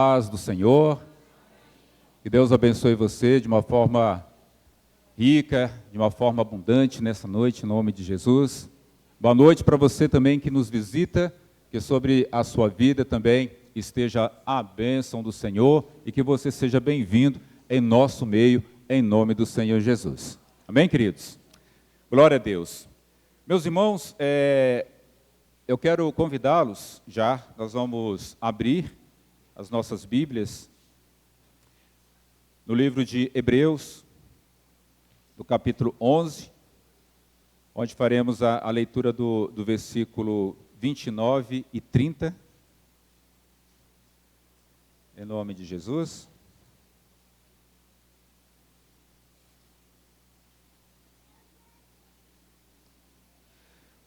Paz do Senhor, que Deus abençoe você de uma forma rica, de uma forma abundante nessa noite, em nome de Jesus. Boa noite para você também que nos visita, que sobre a sua vida também esteja a bênção do Senhor e que você seja bem-vindo em nosso meio, em nome do Senhor Jesus. Amém, queridos? Glória a Deus. Meus irmãos, eu quero convidá-los já, nós vamos abrir as nossas Bíblias no livro de Hebreus, do capítulo 11, onde faremos a leitura do versículo 29 e 30, em nome de Jesus.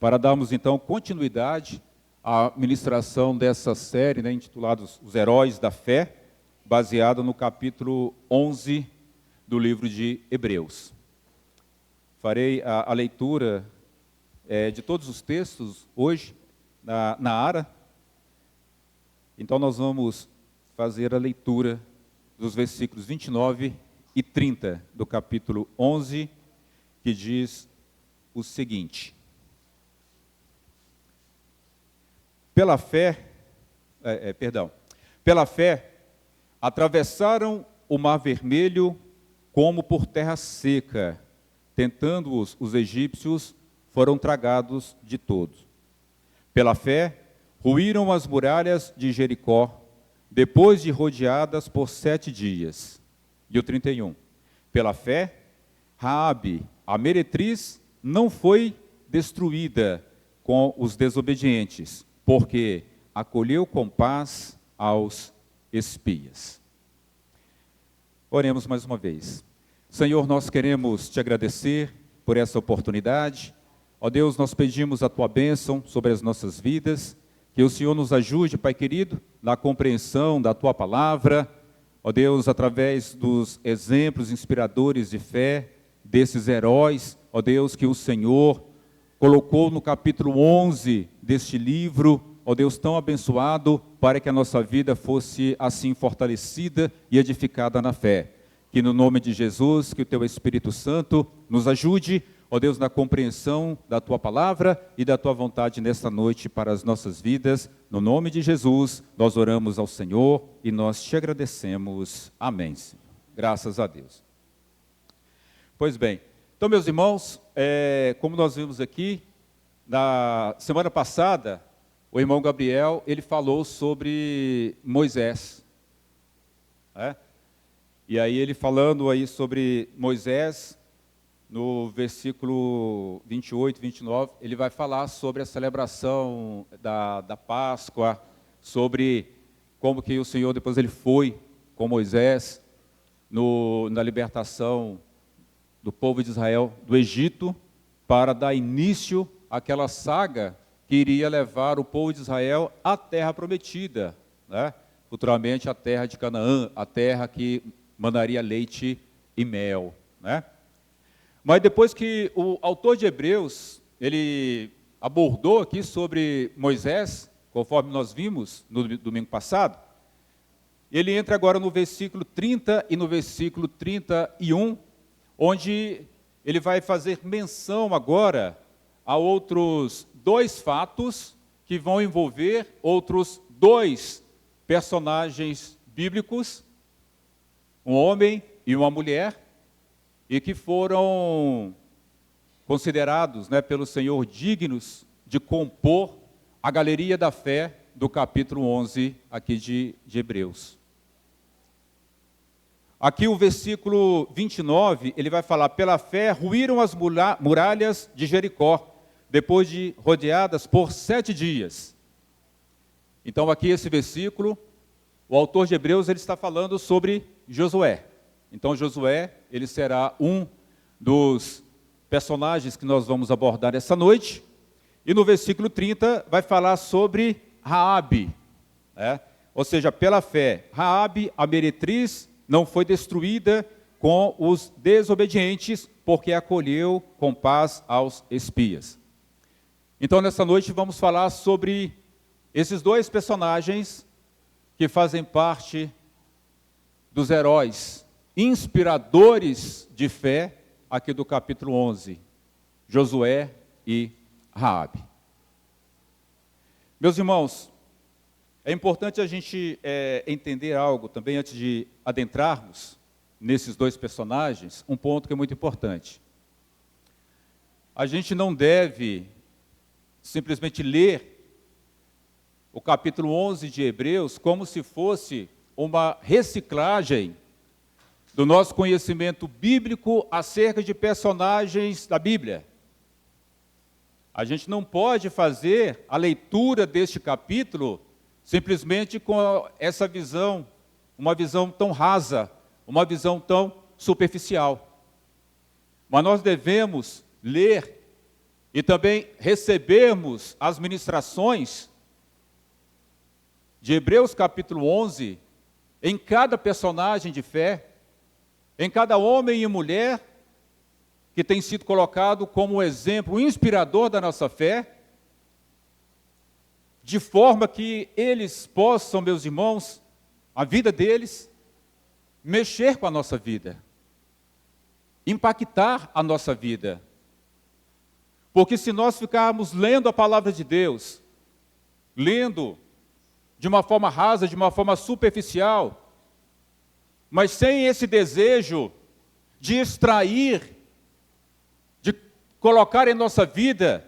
Para darmos então continuidade à ministração dessa série, intitulada Os Heróis da Fé, baseada no capítulo 11 do livro de Hebreus. Farei a leitura de todos os textos hoje na ARA. Então nós vamos fazer a leitura dos versículos 29 e 30 do capítulo 11, que diz o seguinte: Pela fé, atravessaram o Mar Vermelho como por terra seca, tentando-os os egípcios, foram tragados de todos. Pela fé, ruíram as muralhas de Jericó, depois de rodeadas por 7 dias. E o 31. Pela fé, Raabe, a meretriz, não foi destruída com os desobedientes, porque acolheu com paz aos espias. Oremos mais uma vez. Senhor, nós queremos te agradecer por essa oportunidade. Ó Deus, nós pedimos a tua bênção sobre as nossas vidas, que o Senhor nos ajude, Pai querido, na compreensão da tua palavra. Ó Deus, através dos exemplos inspiradores de fé, desses heróis, ó Deus, que o Senhor colocou no capítulo 11 deste livro, ó Deus, tão abençoado, para que a nossa vida fosse assim fortalecida e edificada na fé. Que no nome de Jesus, que o teu Espírito Santo nos ajude, ó Deus, na compreensão da tua palavra e da tua vontade nesta noite para as nossas vidas. No nome de Jesus, nós oramos ao Senhor e nós te agradecemos. Amém, Senhor. Graças a Deus. Pois bem, então, meus irmãos, como nós vimos aqui, na semana passada, o irmão Gabriel, ele falou sobre Moisés. E aí ele falando aí sobre Moisés, no versículo 28, 29, ele vai falar sobre a celebração da Páscoa, sobre como que o Senhor depois ele foi com Moisés na libertação do povo de Israel do Egito, para dar início àquela saga que iria levar o povo de Israel à terra prometida, futuramente a terra de Canaã, a terra que mandaria leite e mel. Mas depois que o autor de Hebreus, ele abordou aqui sobre Moisés, conforme nós vimos no domingo passado, ele entra agora no versículo 30 e no versículo 31, onde ele vai fazer menção agora a outros 2 fatos que vão envolver outros 2 personagens bíblicos, um homem e uma mulher, e que foram considerados pelo Senhor dignos de compor a galeria da fé do capítulo 11 aqui de Hebreus. Aqui o versículo 29, ele vai falar: pela fé ruíram as muralhas de Jericó, depois de rodeadas por 7 dias. Então aqui esse versículo, o autor de Hebreus, ele está falando sobre Josué. Então Josué, ele será um dos personagens que nós vamos abordar essa noite. E no versículo 30 vai falar sobre Raabe, ou seja, pela fé, Raabe, a meretriz, não foi destruída com os desobedientes, porque acolheu com paz aos espias. Então nessa noite vamos falar sobre esses 2 personagens que fazem parte dos heróis inspiradores de fé aqui do capítulo 11, Josué e Raabe. Meus irmãos, é importante a gente entender algo também antes de adentrarmos nesses dois personagens, um ponto que é muito importante. A gente não deve simplesmente ler o capítulo 11 de Hebreus como se fosse uma reciclagem do nosso conhecimento bíblico acerca de personagens da Bíblia. A gente não pode fazer a leitura deste capítulo simplesmente com essa visão, uma visão tão rasa, uma visão tão superficial. Mas nós devemos ler e também recebermos as ministrações de Hebreus capítulo 11, em cada personagem de fé, em cada homem e mulher que tem sido colocado como exemplo inspirador da nossa fé, de forma que eles possam, meus irmãos, a vida deles, mexer com a nossa vida, impactar a nossa vida. Porque se nós ficarmos lendo a palavra de Deus, lendo de uma forma rasa, de uma forma superficial, mas sem esse desejo de extrair, de colocar em nossa vida,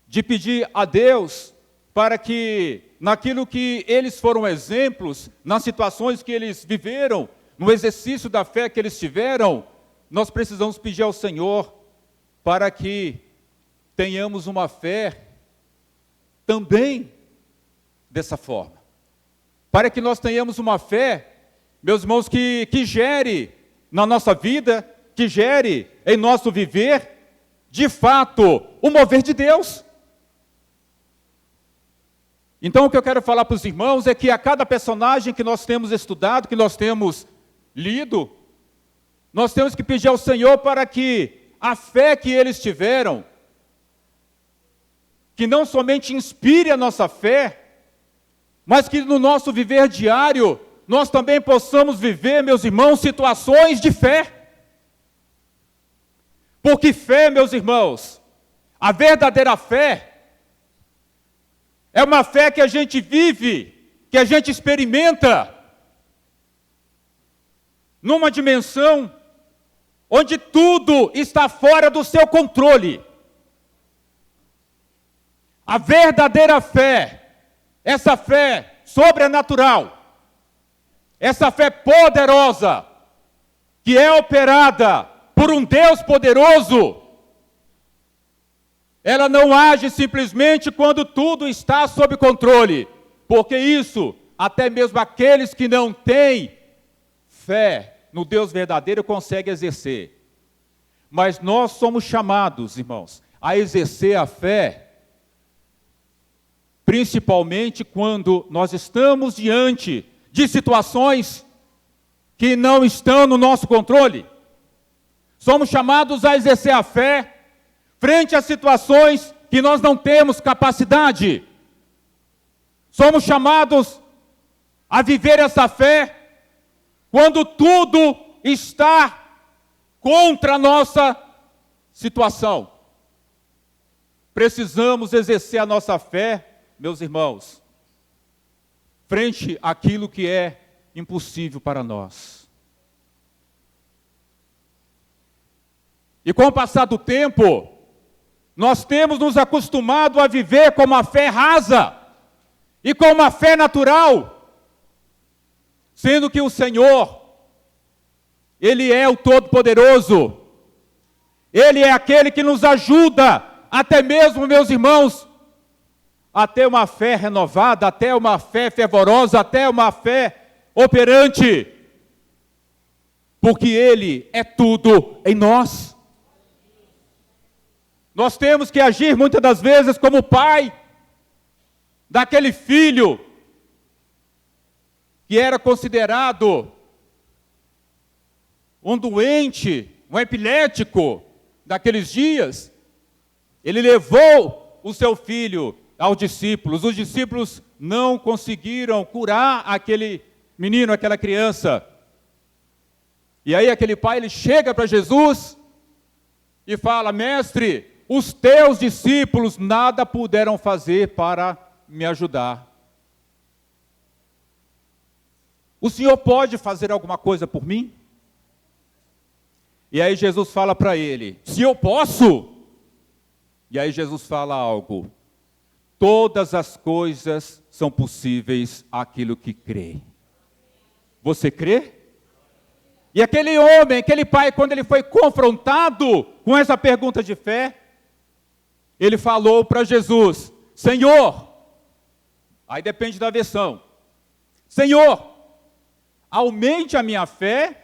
de pedir a Deus para que, naquilo que eles foram exemplos, nas situações que eles viveram, no exercício da fé que eles tiveram, nós precisamos pedir ao Senhor para que tenhamos uma fé também dessa forma. Para que nós tenhamos uma fé, meus irmãos, que gere na nossa vida, que gere em nosso viver, de fato, o mover de Deus. Então, o que eu quero falar para os irmãos é que a cada personagem que nós temos estudado, que nós temos lido, nós temos que pedir ao Senhor para que a fé que eles tiveram, que não somente inspire a nossa fé, mas que no nosso viver diário, nós também possamos viver, meus irmãos, situações de fé. Porque fé, meus irmãos, a verdadeira fé, é uma fé que a gente vive, que a gente experimenta, numa dimensão onde tudo está fora do seu controle. A verdadeira fé, essa fé sobrenatural, essa fé poderosa, que é operada por um Deus poderoso, ela não age simplesmente quando tudo está sob controle, porque isso, até mesmo aqueles que não têm fé no Deus verdadeiro conseguem exercer. Mas nós somos chamados, irmãos, a exercer a fé, principalmente quando nós estamos diante de situações que não estão no nosso controle. Somos chamados a exercer a fé frente a situações que nós não temos capacidade. Somos chamados a viver essa fé quando tudo está contra a nossa situação. Precisamos exercer a nossa fé, meus irmãos, frente àquilo que é impossível para nós. E com o passar do tempo, nós temos nos acostumado a viver com uma fé rasa e com uma fé natural, sendo que o Senhor, Ele é o Todo-Poderoso, Ele é aquele que nos ajuda, até mesmo, meus irmãos, a ter uma fé renovada, até uma fé fervorosa, até uma fé operante, porque Ele é tudo em nós. Nós temos que agir muitas das vezes como pai daquele filho que era considerado um doente, um epilético daqueles dias. Ele levou o seu filho aos discípulos. Os discípulos não conseguiram curar aquele menino, aquela criança. E aí aquele pai, ele chega para Jesus e fala: mestre, os teus discípulos nada puderam fazer para me ajudar. O Senhor pode fazer alguma coisa por mim? E aí Jesus fala para ele: se eu posso. E aí Jesus fala algo: todas as coisas são possíveis àquilo que crê. Você crê? E aquele homem, aquele pai, quando ele foi confrontado com essa pergunta de fé, ele falou para Jesus: Senhor, aí depende da versão, Senhor, aumente a minha fé.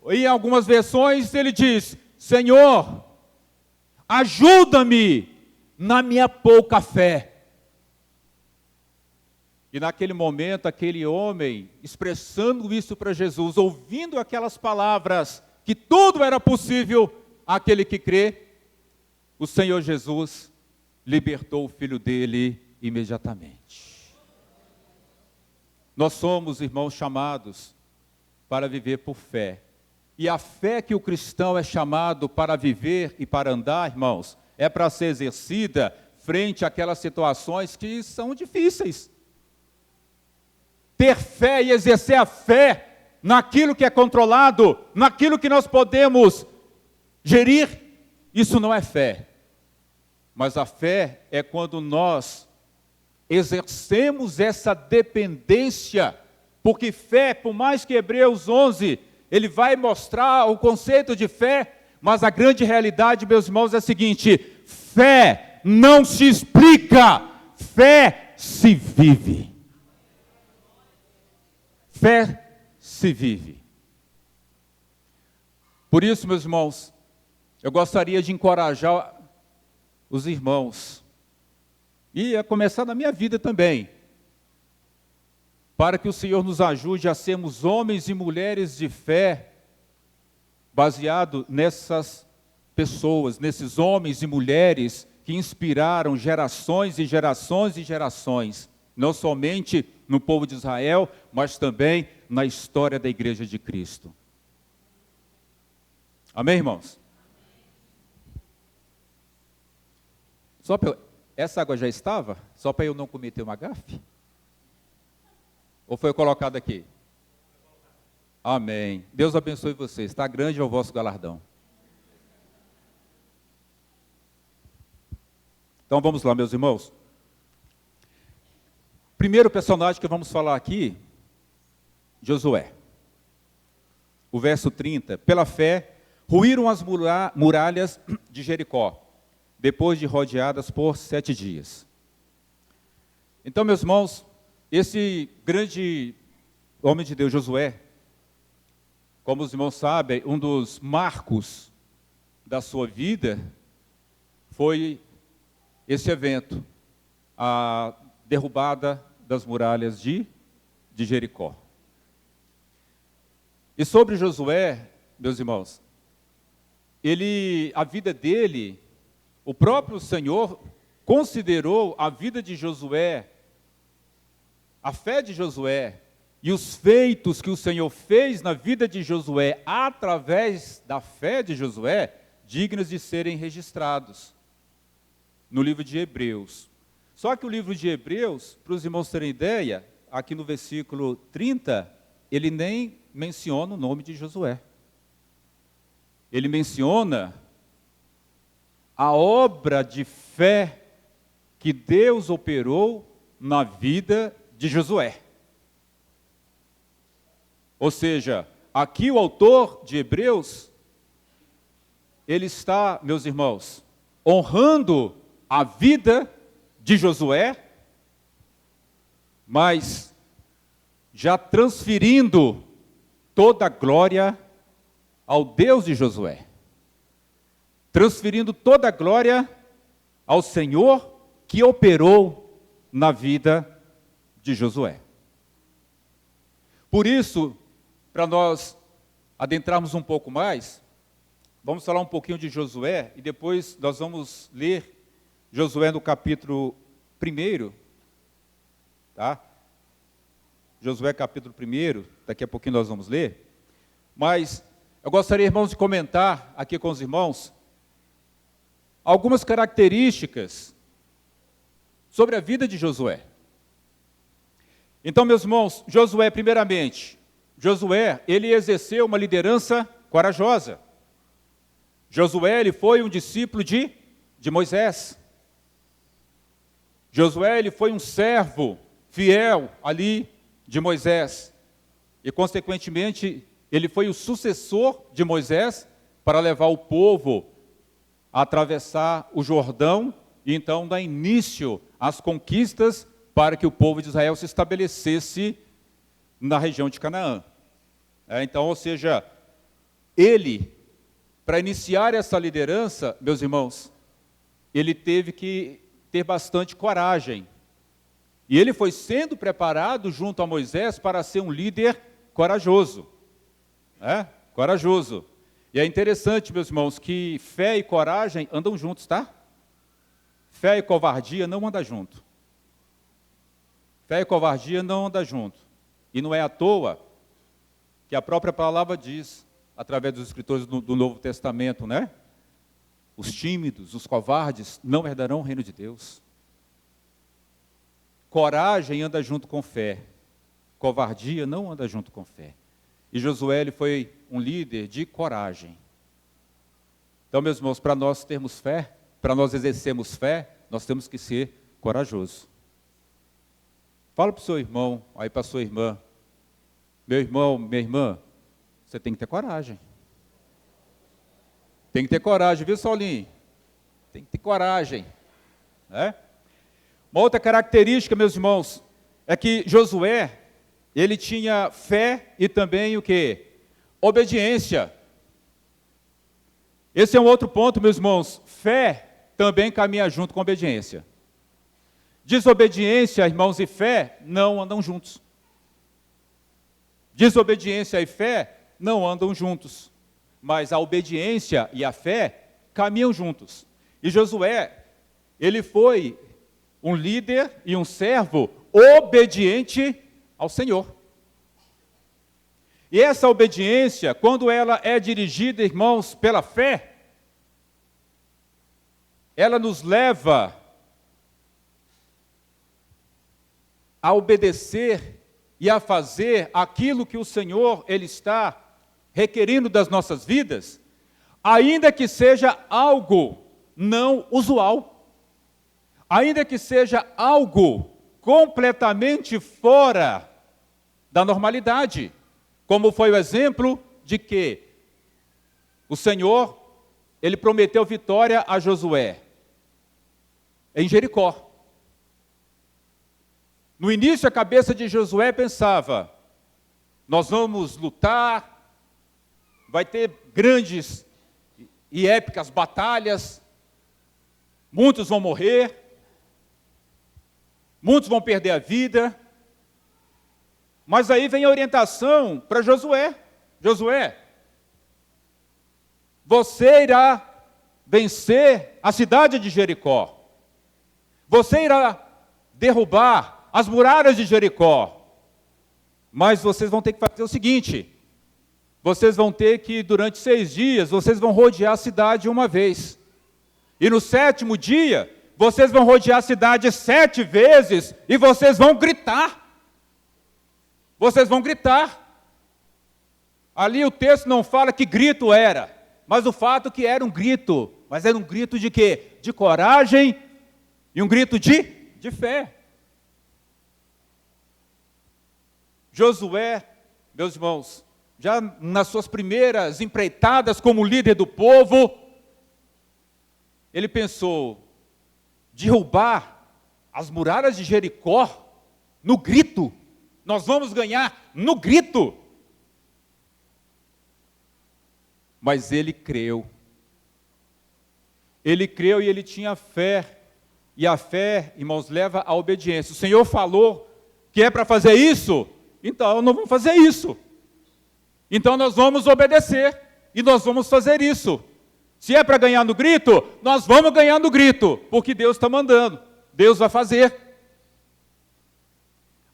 Em algumas versões ele diz: Senhor, ajuda-me na minha pouca fé. E naquele momento, aquele homem, expressando isso para Jesus, ouvindo aquelas palavras, que tudo era possível àquele que crê, o Senhor Jesus libertou o filho dele imediatamente. Nós somos, irmãos, chamados para viver por fé. E a fé que o cristão é chamado para viver e para andar, irmãos, é para ser exercida frente àquelas situações que são difíceis. Ter fé e exercer a fé naquilo que é controlado, naquilo que nós podemos gerir, isso não é fé. Mas a fé é quando nós exercemos essa dependência, porque fé, por mais que Hebreus 11, ele vai mostrar o conceito de fé, mas a grande realidade, meus irmãos, é a seguinte: fé não se explica, fé se vive. Fé se vive. Por isso, meus irmãos, eu gostaria de encorajar os irmãos, e a começar na minha vida também, para que o Senhor nos ajude a sermos homens e mulheres de fé, baseado nessas pessoas, nesses homens e mulheres que inspiraram gerações e gerações e gerações, não somente no povo de Israel, mas também na história da Igreja de Cristo. Amém, irmãos? Essa água já estava? Só para eu não cometer uma gafe? Ou foi colocado aqui? Amém. Deus abençoe vocês. Está grande é o vosso galardão. Então vamos lá, meus irmãos. Primeiro personagem que vamos falar aqui, Josué. O verso 30. Pela fé, ruíram as muralhas de Jericó, depois de rodeadas por 7 dias. Então, meus irmãos, esse grande homem de Deus, Josué, como os irmãos sabem, um dos marcos da sua vida foi esse evento, a derrubada das muralhas de Jericó. E sobre Josué, meus irmãos, a vida dele, o próprio Senhor considerou a vida de Josué, a fé de Josué e os feitos que o Senhor fez na vida de Josué através da fé de Josué, dignos de serem registrados no livro de Hebreus. Só que o livro de Hebreus, para os irmãos terem ideia, aqui no versículo 30, ele nem menciona o nome de Josué. Ele menciona a obra de fé que Deus operou na vida de Josué. Ou seja, aqui o autor de Hebreus, ele está, meus irmãos, honrando a vida de Josué, mas já transferindo toda a glória ao Deus de Josué. Transferindo toda a glória ao Senhor que operou na vida de Josué. Por isso, para nós adentrarmos um pouco mais, vamos falar um pouquinho de Josué e depois nós vamos ler Josué no capítulo 1, tá? Josué capítulo 1, daqui a pouquinho nós vamos ler. Mas eu gostaria, irmãos, de comentar aqui com os irmãos algumas características sobre a vida de Josué. Então, meus irmãos, Josué, primeiramente, ele exerceu uma liderança corajosa. Josué, ele foi um discípulo de Moisés. Josué, ele foi um servo fiel ali de Moisés. E, consequentemente, ele foi o sucessor de Moisés para levar o povo a atravessar o Jordão e então dar início às conquistas para que o povo de Israel se estabelecesse na região de Canaã. Então, ou seja, ele, para iniciar essa liderança, meus irmãos, ele teve que ter bastante coragem. E ele foi sendo preparado junto a Moisés para ser um líder corajoso. Corajoso. E é interessante, meus irmãos, que fé e coragem andam juntos, tá? Fé e covardia não andam junto. Fé e covardia não andam junto. E não é à toa que a própria palavra diz, através dos escritores do Novo Testamento, né? Os tímidos, os covardes, não herdarão o reino de Deus. Coragem anda junto com fé. Covardia não anda junto com fé. E Josué, ele foi um líder de coragem. Então, meus irmãos, para nós termos fé, para nós exercermos fé, nós temos que ser corajosos. Fala para o seu irmão, aí para a sua irmã, meu irmão, minha irmã, você tem que ter coragem. Tem que ter coragem, viu, Saulinho? Tem que ter coragem. Né? Uma outra característica, meus irmãos, é que Josué, ele tinha fé e também o quê? Obediência. Esse é um outro ponto, meus irmãos. Fé também caminha junto com obediência. Desobediência, irmãos, e fé não andam juntos. Desobediência e fé não andam juntos. Mas a obediência e a fé caminham juntos. E Josué, ele foi um líder e um servo obediente ao Senhor. E essa obediência, quando ela é dirigida, irmãos, pela fé, ela nos leva a obedecer e a fazer aquilo que o Senhor, Ele está requerindo das nossas vidas, ainda que seja algo não usual, ainda que seja algo completamente fora da normalidade, como foi o exemplo de que o Senhor, Ele prometeu vitória a Josué em Jericó. No início, a cabeça de Josué pensava, nós vamos lutar, vai ter grandes e épicas batalhas, muitos vão morrer, muitos vão perder a vida. Mas aí vem a orientação para Josué. Josué, você irá vencer a cidade de Jericó. Você irá derrubar as muralhas de Jericó. Mas vocês vão ter que fazer o seguinte, vocês vão ter que, durante 6 dias, vocês vão rodear a cidade uma vez. E no 7º dia, vocês vão rodear a cidade 7 vezes e vocês vão gritar. Vocês vão gritar. Ali o texto não fala que grito era, mas o fato que era um grito. Mas era um grito de quê? De coragem e um grito de fé. Josué, meus irmãos, já nas suas primeiras empreitadas como líder do povo, ele pensou, derrubar as muralhas de Jericó no grito. Nós vamos ganhar no grito. Mas ele creu. Ele creu e ele tinha fé. E a fé, irmãos, leva à obediência. O Senhor falou que é para fazer isso, então nós vamos fazer isso. Então nós vamos obedecer e nós vamos fazer isso. Se é para ganhar no grito, nós vamos ganhar no grito, porque Deus está mandando. Deus vai fazer.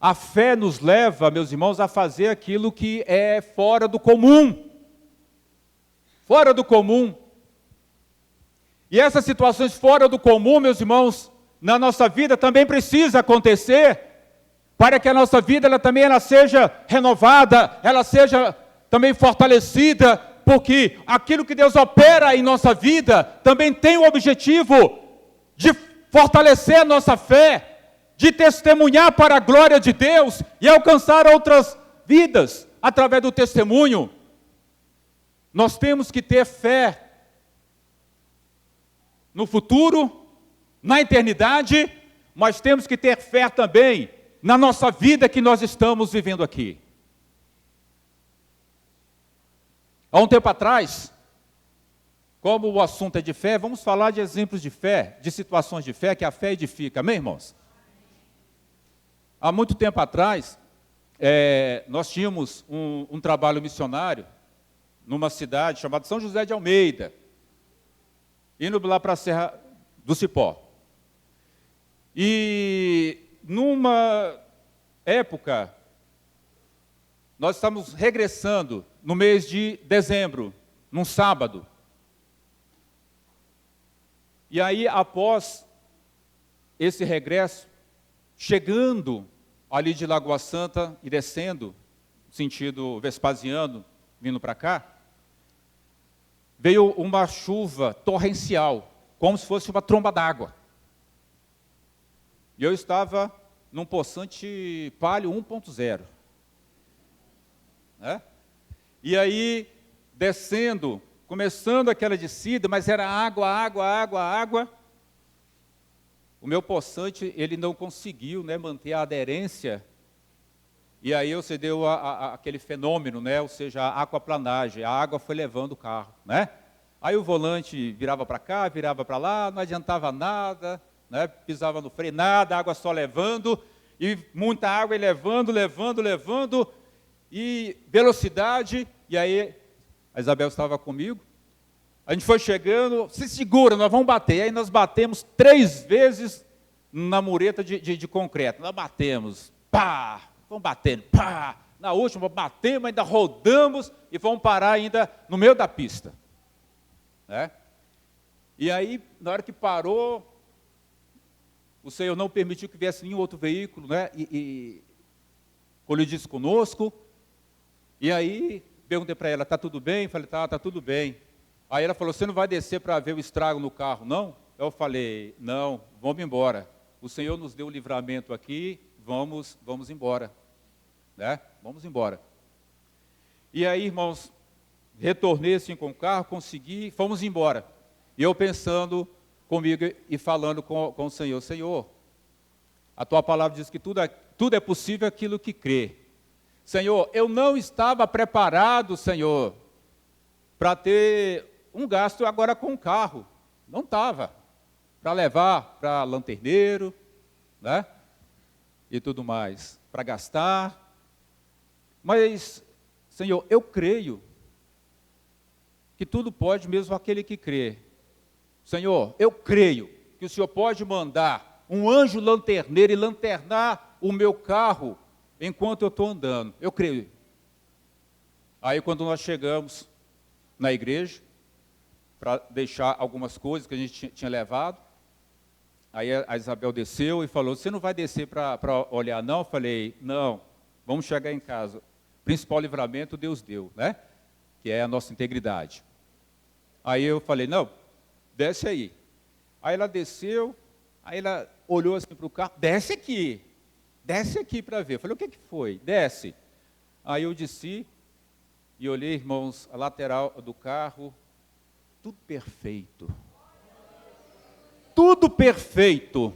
A fé nos leva, meus irmãos, a fazer aquilo que é fora do comum. Fora do comum. E essas situações fora do comum, meus irmãos, na nossa vida também precisa acontecer, para que a nossa vida ela seja renovada, ela seja também fortalecida, porque aquilo que Deus opera em nossa vida também tem o objetivo de fortalecer a nossa fé, de testemunhar para a glória de Deus e alcançar outras vidas através do testemunho. Nós temos que ter fé no futuro, na eternidade, mas temos que ter fé também na nossa vida que nós estamos vivendo aqui. Há um tempo atrás, como o assunto é de fé, vamos falar de exemplos de fé, de situações de fé, que a fé edifica, amém, irmãos? Há muito tempo atrás, nós tínhamos um trabalho missionário numa cidade chamada São José de Almeida, indo lá para a Serra do Cipó. E numa época, nós estamos regressando no mês de dezembro, num sábado. E aí, após esse regresso, chegando ali de Lagoa Santa e descendo, sentido Vespasiano, vindo para cá, veio uma chuva torrencial, como se fosse uma tromba d'água. E eu estava num poçante Palio 1.0. Né? E aí, descendo, começando aquela descida, mas era água, água, água, água. O meu poçante, ele não conseguiu, né, manter a aderência. E aí você deu aquele fenômeno, né, ou seja, a aquaplanagem. A água foi levando o carro. Né? Aí o volante virava para cá, virava para lá, não adiantava nada, né, pisava no freio, nada, a água só levando, e muita água e levando, levando, levando, e velocidade. E aí a Isabel estava comigo, a gente foi chegando, se segura, nós vamos bater. Aí nós batemos 3 vezes na mureta de concreto, nós batemos, pá, vamos batendo, pá, na última batemos, ainda rodamos e vamos parar ainda no meio da pista. Né? E aí, na hora que parou, o Senhor não permitiu que viesse nenhum outro veículo, né, e colidisse conosco. E aí, perguntei para ela, está tudo bem? Falei, tá tudo bem. Aí ela falou, você não vai descer para ver o estrago no carro, não? Eu falei, não, vamos embora. O Senhor nos deu o livramento aqui, vamos embora. Né? Vamos embora. E aí, irmãos, retornei assim com o carro, consegui, fomos embora. E eu pensando comigo e falando com o Senhor, Senhor, a tua palavra diz que tudo é possível aquilo que crê. Senhor, eu não estava preparado, Senhor, para ter um gasto agora com o carro. Não estava. Para levar para lanterneiro, né? E tudo mais. Para gastar. Mas, Senhor, eu creio que tudo pode mesmo aquele que crê. Senhor, eu creio que o Senhor pode mandar um anjo lanterneiro e lanternar o meu carro enquanto eu estou andando. Eu creio. Aí quando nós chegamos na igreja, para deixar algumas coisas que a gente tinha levado, aí a Isabel desceu e falou, você não vai descer para olhar não? Eu falei, não, vamos chegar em casa. Principal livramento Deus deu, né? Que é a nossa integridade. Aí eu falei, não, desce aí. Aí ela desceu, aí ela olhou assim para o carro, desce aqui para ver. Eu falei, o que foi? Desce. Aí eu desci e olhei, irmãos, a lateral do carro, tudo perfeito. Tudo perfeito.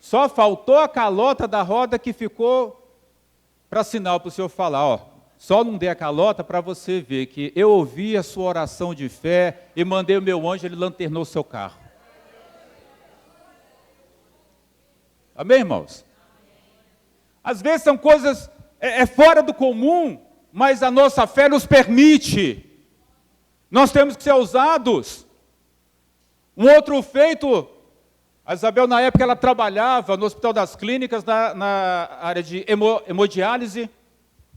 Só faltou a calota da roda que ficou para sinal para o senhor falar, ó, só não dei a calota para você ver que eu ouvi a sua oração de fé e mandei o meu anjo, ele lanternou o seu carro. Amém, irmãos? Às vezes são coisas fora do comum, mas a nossa fé nos permite. Nós temos que ser ousados. Um outro feito A Isabel, na época, ela trabalhava no Hospital das Clínicas, na área de hemodiálise,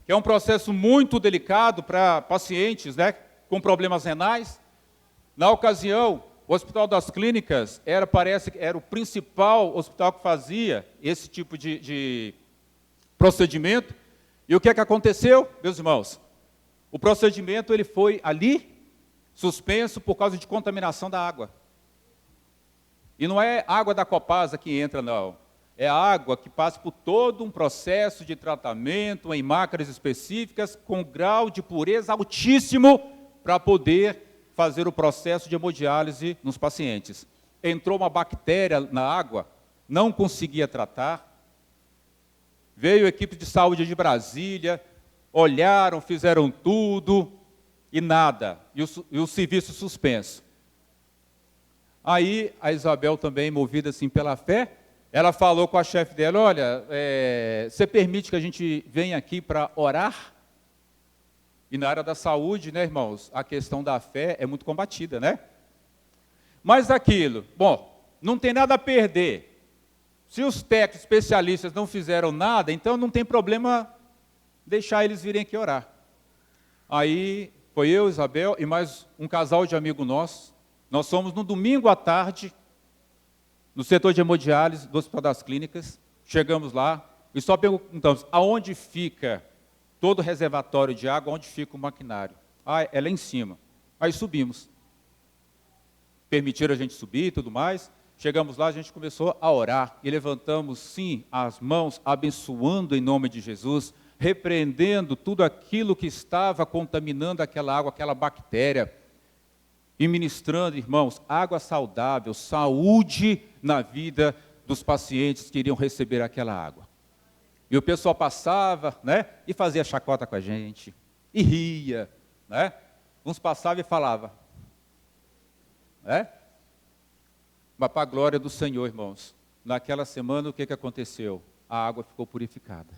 que é um processo muito delicado para pacientes, né, com problemas renais. Na ocasião, o Hospital das Clínicas parece que era o principal hospital que fazia esse tipo de procedimento. E o que é que aconteceu, meus irmãos? O procedimento ele foi ali suspenso por causa de contaminação da água. E não é água da Copasa que entra, não. É água que passa por todo um processo de tratamento em máquinas específicas com grau de pureza altíssimo para poder fazer o processo de hemodiálise nos pacientes. Entrou uma bactéria na água, não conseguia tratar. Veio a equipe de saúde de Brasília, olharam, fizeram tudo e nada. E o serviço suspenso. Aí a Isabel também, movida assim pela fé, ela falou com a chefe dela, olha, você permite que a gente venha aqui para orar? E na área da saúde, né, irmãos, a questão da fé é muito combatida, né? Mas aquilo, bom, não tem nada a perder. Se os técnicos especialistas não fizeram nada, então não tem problema deixar eles virem aqui orar. Aí foi eu, Isabel e mais um casal de amigo nosso. Nós fomos no domingo à tarde, no setor de hemodiálise do Hospital das Clínicas. Chegamos lá e só perguntamos, aonde fica todo o reservatório de água, onde fica o maquinário? Ah, é lá em cima. Aí subimos. Permitiram a gente subir e tudo mais. Chegamos lá, a gente começou a orar. E levantamos, sim, as mãos, abençoando em nome de Jesus, repreendendo tudo aquilo que estava contaminando aquela água, aquela bactéria. E ministrando, irmãos, água saudável, saúde na vida dos pacientes que iriam receber aquela água. E o pessoal passava, né, e fazia chacota com a gente, e ria, né? Uns passavam e falavam, né? Mas para a glória do Senhor, irmãos, naquela semana o que aconteceu? A água ficou purificada.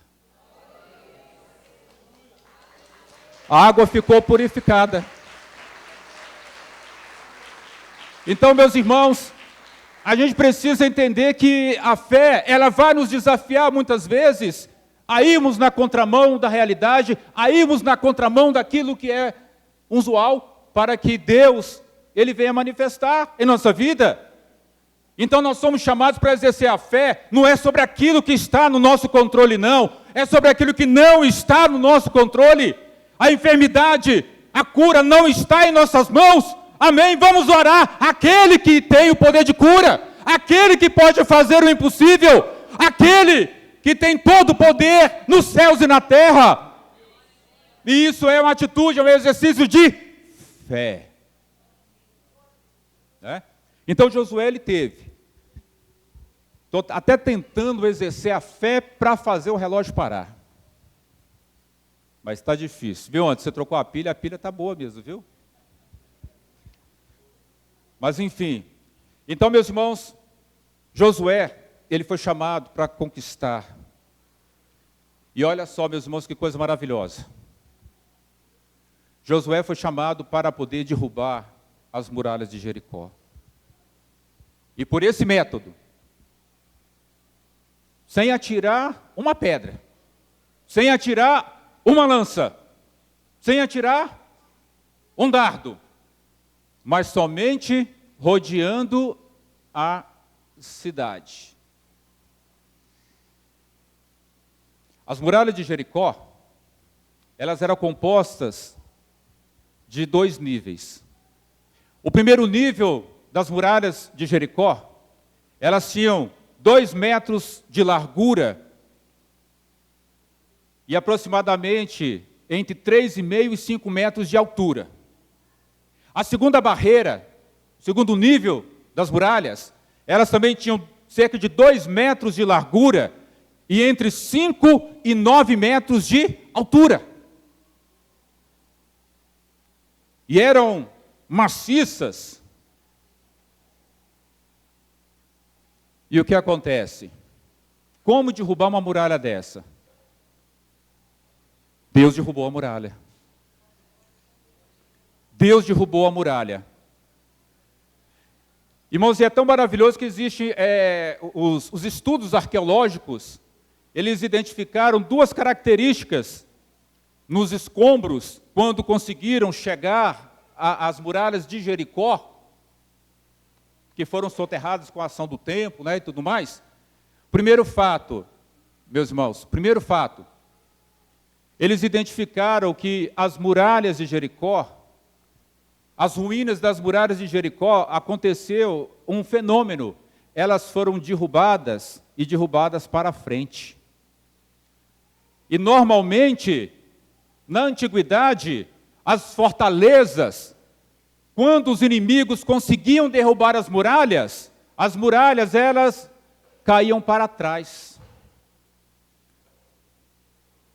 A água ficou purificada. Então, meus irmãos, a gente precisa entender que a fé, ela vai nos desafiar muitas vezes a irmos na contramão da realidade, a irmos na contramão daquilo que é usual, para que Deus, Ele venha manifestar em nossa vida. Então nós somos chamados para exercer a fé, não é sobre aquilo que está no nosso controle, não, é sobre aquilo que não está no nosso controle. A enfermidade, a cura não está em nossas mãos. Amém? Vamos orar. Aquele que tem o poder de cura, aquele que pode fazer o impossível, aquele que tem todo o poder nos céus e na terra. E isso é uma atitude, é um exercício de fé. Né? Então Josué, ele teve. Estou até tentando exercer a fé para fazer o relógio parar. Mas está difícil. Viu onde? Você trocou a pilha está boa mesmo, viu? Mas enfim, então meus irmãos, Josué, ele foi chamado para conquistar. E olha só, meus irmãos, que coisa maravilhosa. Josué foi chamado para poder derrubar as muralhas de Jericó. E por esse método, sem atirar uma pedra, sem atirar uma lança, sem atirar um dardo, mas somente rodeando a cidade. As muralhas de Jericó, elas eram compostas de 2 níveis. O primeiro nível das muralhas de Jericó, elas tinham 2 metros de largura e aproximadamente entre 3,5 e 5 metros de altura. A segunda barreira, o segundo nível das muralhas, elas também tinham cerca de 2 metros de largura e entre 5 e 9 metros de altura. E eram maciças. E o que acontece? Como derrubar uma muralha dessa? Deus derrubou a muralha. Deus derrubou a muralha. Irmãos, e é tão maravilhoso que existem os estudos arqueológicos, eles identificaram duas características nos escombros, quando conseguiram chegar às muralhas de Jericó, que foram soterradas com a ação do tempo, né, e tudo mais. Primeiro fato, meus irmãos, primeiro fato, eles identificaram que as muralhas de Jericó, as ruínas das muralhas de Jericó, aconteceu um fenômeno. Elas foram derrubadas e derrubadas para frente. E normalmente, na antiguidade, as fortalezas, quando os inimigos conseguiam derrubar as muralhas elas caíam para trás.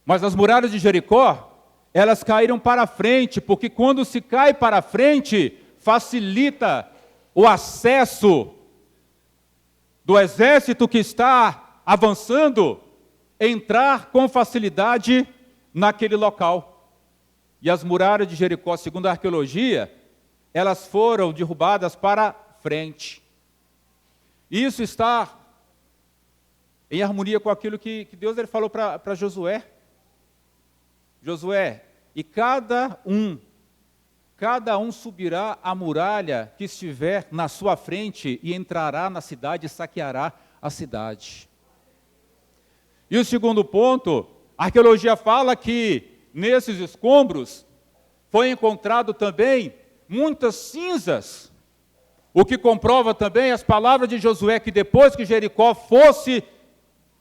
Mas as muralhas de Jericó, elas caíram para frente, porque quando se cai para frente, facilita o acesso do exército que está avançando, entrar com facilidade naquele local. E as muralhas de Jericó, segundo a arqueologia, elas foram derrubadas para frente. Isso está em harmonia com aquilo que Deus ele falou para Josué. Josué, e cada um subirá a muralha que estiver na sua frente e entrará na cidade e saqueará a cidade. E o segundo ponto, a arqueologia fala que nesses escombros foi encontrado também muitas cinzas, o que comprova também as palavras de Josué, que depois que Jericó fosse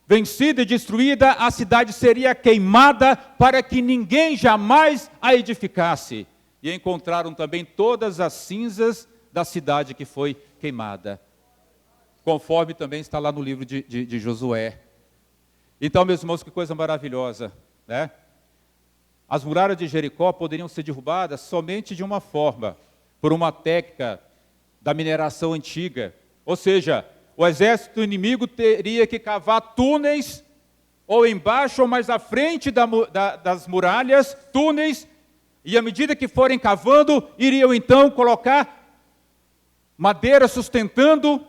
vencida e destruída, a cidade seria queimada para que ninguém jamais a edificasse. E encontraram também todas as cinzas da cidade que foi queimada, conforme também está lá no livro de Josué. Então, meus irmãos, que coisa maravilhosa, né? As muralhas de Jericó poderiam ser derrubadas somente de uma forma, por uma técnica da mineração antiga. Ou seja, o exército inimigo teria que cavar túneis, ou embaixo ou mais à frente das muralhas, túneis, e à medida que forem cavando, iriam então colocar madeira sustentando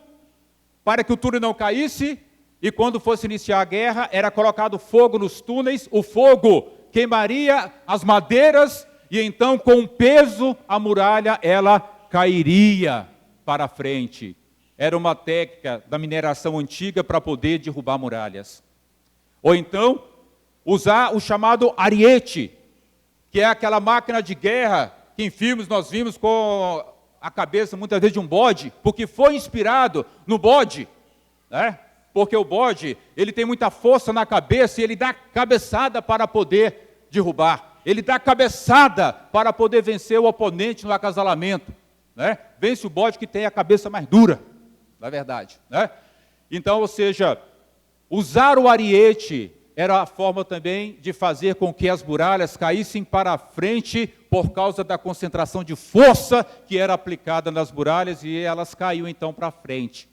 para que o túnel não caísse, e quando fosse iniciar a guerra, era colocado fogo nos túneis, o fogo queimaria as madeiras, e então com o peso a muralha ela cairia para frente. Era uma técnica da mineração antiga para poder derrubar muralhas. Ou então, usar o chamado ariete, que é aquela máquina de guerra que em filmes nós vimos com a cabeça muitas vezes de um bode, porque foi inspirado no bode, né? Porque o bode, ele tem muita força na cabeça e ele dá cabeçada para poder derrubar. Ele dá cabeçada para poder vencer o oponente no acasalamento, né? Vence o bode que tem a cabeça mais dura, na verdade, né? Então, ou seja, usar o ariete era a forma também de fazer com que as muralhas caíssem para frente por causa da concentração de força que era aplicada nas muralhas, e elas caíam então para frente.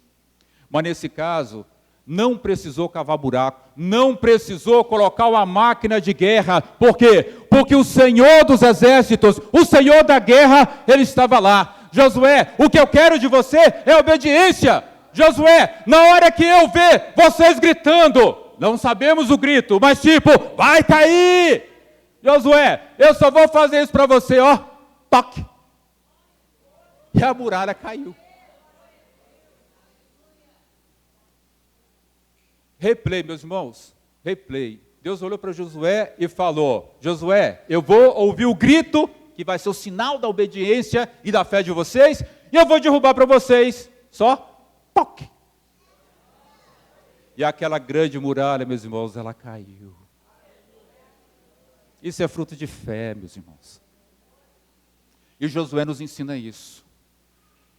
Mas nesse caso, não precisou cavar buraco, não precisou colocar uma máquina de guerra. Por quê? Porque o Senhor dos exércitos, o Senhor da guerra, ele estava lá. Josué, o que eu quero de você é obediência. Josué, na hora que eu ver vocês gritando, não sabemos o grito, mas tipo, vai cair. Josué, eu só vou fazer isso para você, ó, toque. E a muralha caiu. Replay, meus irmãos, replay. Deus olhou para Josué e falou: Josué, eu vou ouvir o grito, que vai ser o sinal da obediência e da fé de vocês, e eu vou derrubar para vocês, só toque. E aquela grande muralha, meus irmãos, ela caiu. Isso é fruto de fé, meus irmãos. E Josué nos ensina isso.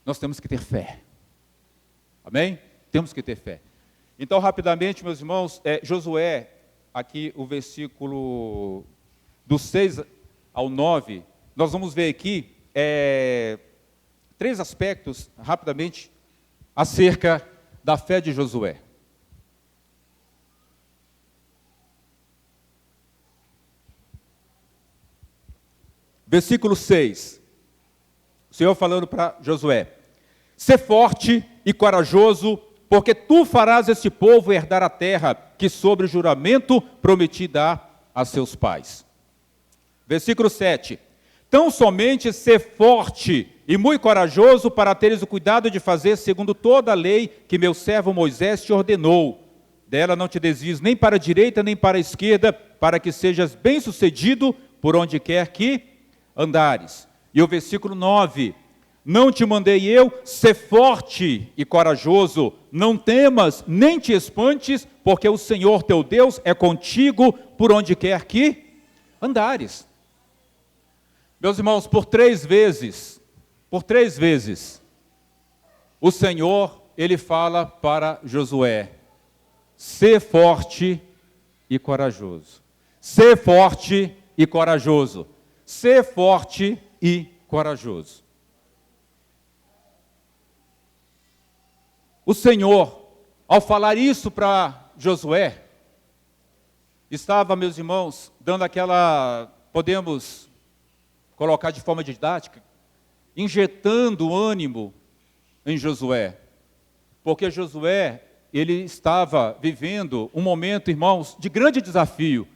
Nós temos que ter fé. Amém? Temos que ter fé. Então, rapidamente, meus irmãos, Josué, aqui o versículo do 6 ao 9, nós vamos ver aqui 3 aspectos, rapidamente, acerca da fé de Josué. Versículo 6, o Senhor falando para Josué: Sê forte e corajoso, porque tu farás este povo herdar a terra que sobre o juramento prometi dar a seus pais. Versículo 7. Tão somente sê forte e muito corajoso para teres o cuidado de fazer segundo toda a lei que meu servo Moisés te ordenou. Dela não te desvies nem para a direita nem para a esquerda, para que sejas bem-sucedido por onde quer que andares. E o versículo 9. Não te mandei eu, sê forte e corajoso, não temas nem te espantes, porque o Senhor teu Deus é contigo por onde quer que andares. Meus irmãos, por três vezes, o Senhor, Ele fala para Josué, sê forte e corajoso. Sê forte e corajoso. Sê forte e corajoso. O Senhor, ao falar isso para Josué, estava, meus irmãos, dando aquela, podemos colocar de forma didática, injetando ânimo em Josué. Porque Josué, ele estava vivendo um momento, irmãos, de grande desafio,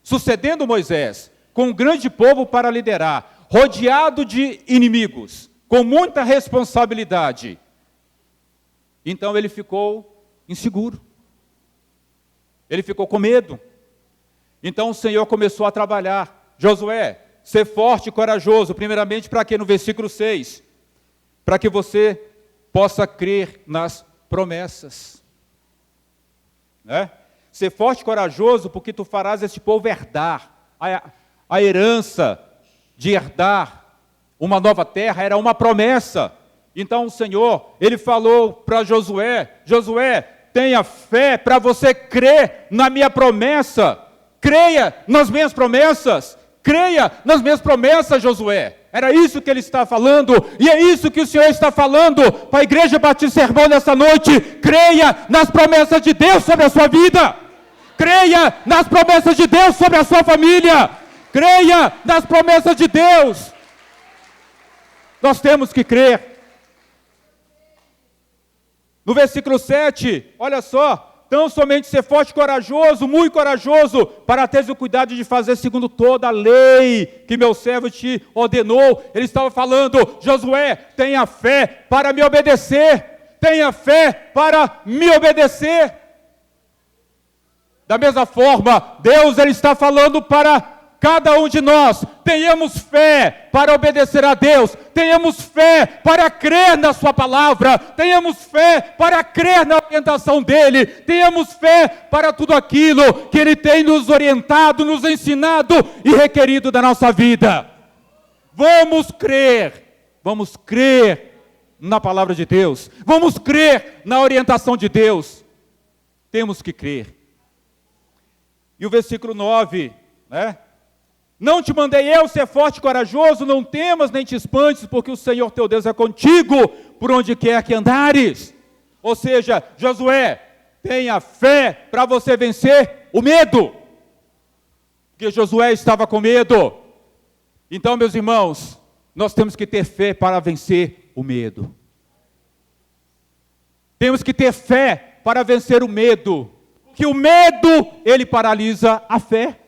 sucedendo Moisés, com um grande povo para liderar, rodeado de inimigos, com muita responsabilidade. Então ele ficou inseguro, ele ficou com medo. Então o Senhor começou a trabalhar. Josué, ser forte e corajoso, primeiramente para quê? No versículo 6, para que você possa crer nas promessas. Né? Ser forte e corajoso, porque tu farás este povo herdar. A herança de herdar uma nova terra era uma promessa. Então o Senhor, Ele falou para Josué, Josué, tenha fé para você crer na minha promessa. Creia nas minhas promessas. Creia nas minhas promessas, Josué. Era isso que ele está falando, e é isso que o Senhor está falando para a Igreja Batista Sermão nessa noite. Creia nas promessas de Deus sobre a sua vida. Creia nas promessas de Deus sobre a sua família. Creia nas promessas de Deus. Nós temos que crer. No versículo 7, olha só. Tão somente ser forte e corajoso, muito corajoso, para teres o cuidado de fazer segundo toda a lei que meu servo te ordenou. Ele estava falando, Josué, tenha fé para me obedecer. Tenha fé para me obedecer. Da mesma forma, Deus, Ele está falando para cada um de nós, tenhamos fé para obedecer a Deus, tenhamos fé para crer na sua palavra, tenhamos fé para crer na orientação dEle, tenhamos fé para tudo aquilo que Ele tem nos orientado, nos ensinado e requerido da nossa vida. Vamos crer na palavra de Deus, vamos crer na orientação de Deus, temos que crer. E o versículo 9, né? Não te mandei eu ser forte e corajoso, não temas nem te espantes, porque o Senhor teu Deus é contigo, por onde quer que andares. Ou seja, Josué, tenha fé para você vencer o medo. Porque Josué estava com medo. Então, meus irmãos, nós temos que ter fé para vencer o medo. Temos que ter fé para vencer o medo. Porque o medo, ele paralisa a fé.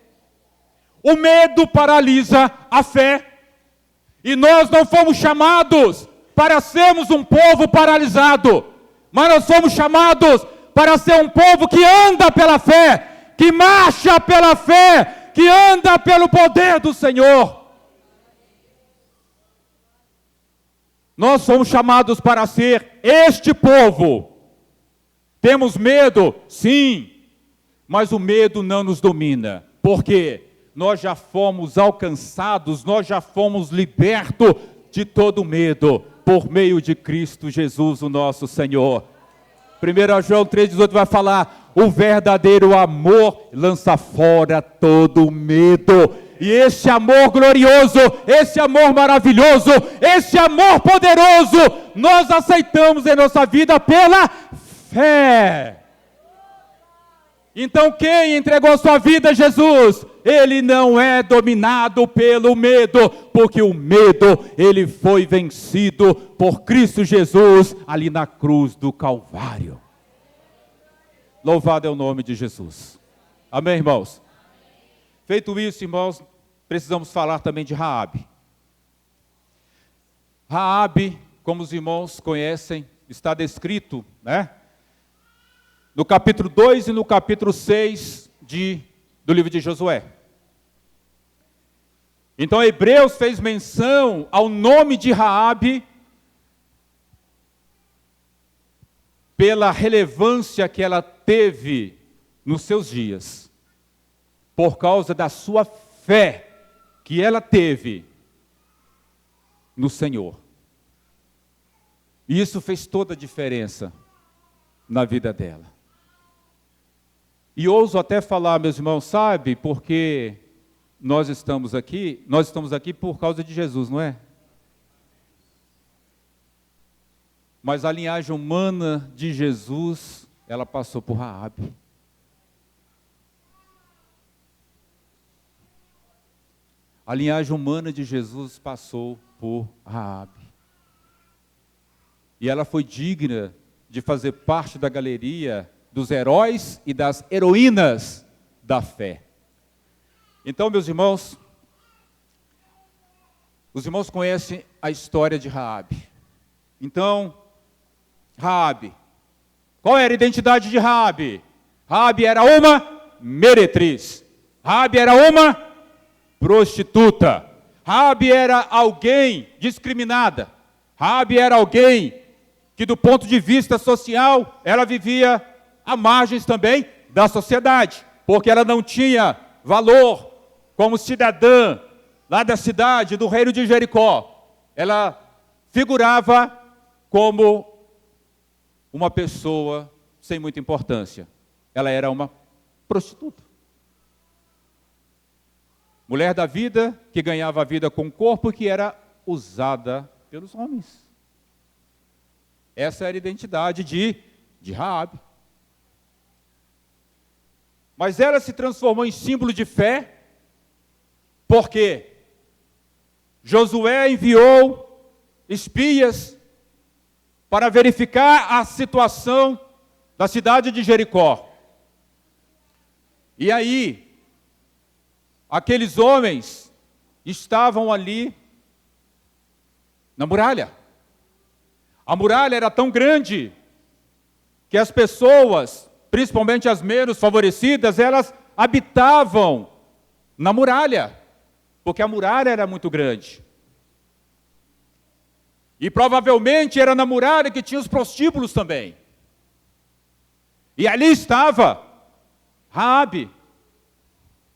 O medo paralisa a fé. E nós não fomos chamados para sermos um povo paralisado, mas nós somos chamados para ser um povo que anda pela fé, que marcha pela fé, que anda pelo poder do Senhor. Nós somos chamados para ser este povo. Temos medo? Sim, mas o medo não nos domina. Por quê? Nós já fomos alcançados, nós já fomos libertos de todo medo, por meio de Cristo Jesus, o nosso Senhor. 1 João 3,18 vai falar, o verdadeiro amor lança fora todo medo. E esse amor glorioso, esse amor maravilhoso, esse amor poderoso, nós aceitamos em nossa vida pela fé. Então quem entregou sua vida a Jesus, ele não é dominado pelo medo, porque o medo, ele foi vencido por Cristo Jesus, ali na cruz do Calvário. Louvado é o nome de Jesus. Amém, irmãos? Feito isso, irmãos, precisamos falar também de Raabe. Raabe, como os irmãos conhecem, está descrito, né? No capítulo 2 e no capítulo 6 do livro de Josué. Então, Hebreus fez menção ao nome de Raabe pela relevância que ela teve nos seus dias, por causa da sua fé que ela teve no Senhor. E isso fez toda a diferença na vida dela. E ouso até falar, meus irmãos, sabe, porque nós estamos aqui por causa de Jesus, não é? Mas a linhagem humana de Jesus, ela passou por Raabe. A linhagem humana de Jesus passou por Raabe. E ela foi digna de fazer parte da galeria dos heróis e das heroínas da fé. Então, meus irmãos, os irmãos conhecem a história de Raabe. Então, Raabe, qual era a identidade de Raabe? Raabe era uma meretriz. Raabe era uma prostituta. Raabe era alguém discriminada. Raabe era alguém que, do ponto de vista social, ela vivia à margens também da sociedade, porque ela não tinha valor como cidadã lá da cidade, do reino de Jericó. Ela figurava como uma pessoa sem muita importância. Ela era uma prostituta. Mulher da vida, que ganhava a vida com o corpo, que era usada pelos homens. Essa era a identidade de Raabe. Mas ela se transformou em símbolo de fé, porque Josué enviou espias para verificar a situação da cidade de Jericó. E aí, aqueles homens estavam ali na muralha. A muralha era tão grande que as pessoas, principalmente as menos favorecidas, elas habitavam na muralha, porque a muralha era muito grande. E provavelmente era na muralha que tinha os prostíbulos também. E ali estava Raabe,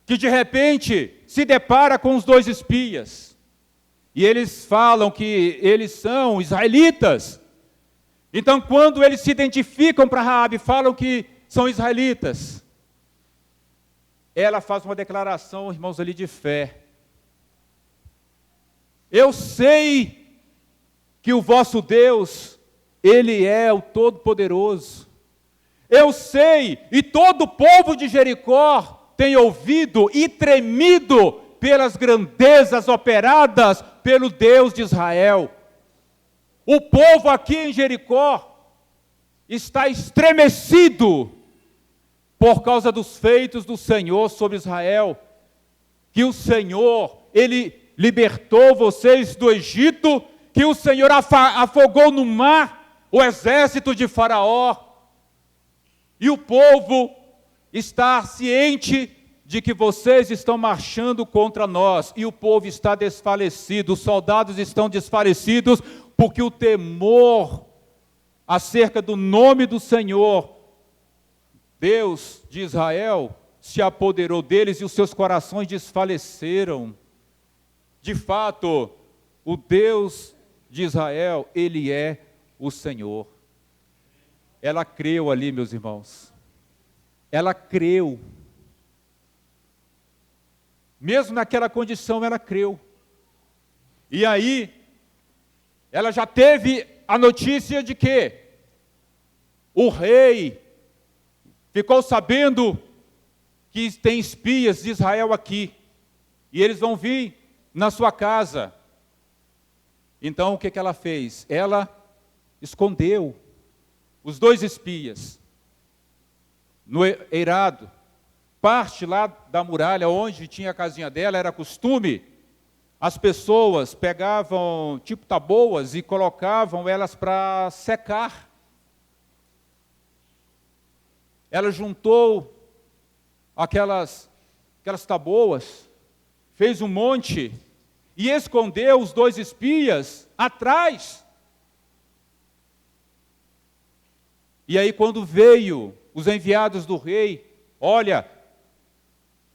que de repente se depara com os dois espias. E eles falam que eles são israelitas. Então, quando eles se identificam para Raabe, falam que são israelitas, ela faz uma declaração, irmãos, ali de fé. Eu sei que o vosso Deus, Ele é o Todo-Poderoso. Eu sei, e todo o povo de Jericó tem ouvido e tremido pelas grandezas operadas pelo Deus de Israel. O povo aqui em Jericó está estremecido por causa dos feitos do Senhor sobre Israel, que o Senhor, Ele libertou vocês do Egito, que o Senhor afogou no mar o exército de Faraó, e o povo está ciente de que vocês estão marchando contra nós, e o povo está desfalecido, os soldados estão desfalecidos, porque o temor acerca do nome do Senhor, Deus de Israel, se apoderou deles e os seus corações desfaleceram. De fato, o Deus de Israel, Ele é o Senhor. Ela creu ali, meus irmãos. Ela creu. Mesmo naquela condição, ela creu. E aí, ela já teve a notícia de que o rei ficou sabendo que tem espias de Israel aqui, e eles vão vir na sua casa. Então, o que ela fez? Ela escondeu os 2 espias no eirado, parte lá da muralha, onde tinha a casinha dela. Era costume, as pessoas pegavam tipo taboas e colocavam elas para secar. Ela juntou aquelas taboas, fez um monte e escondeu os 2 espias atrás. E aí, quando veio os enviados do rei, olha,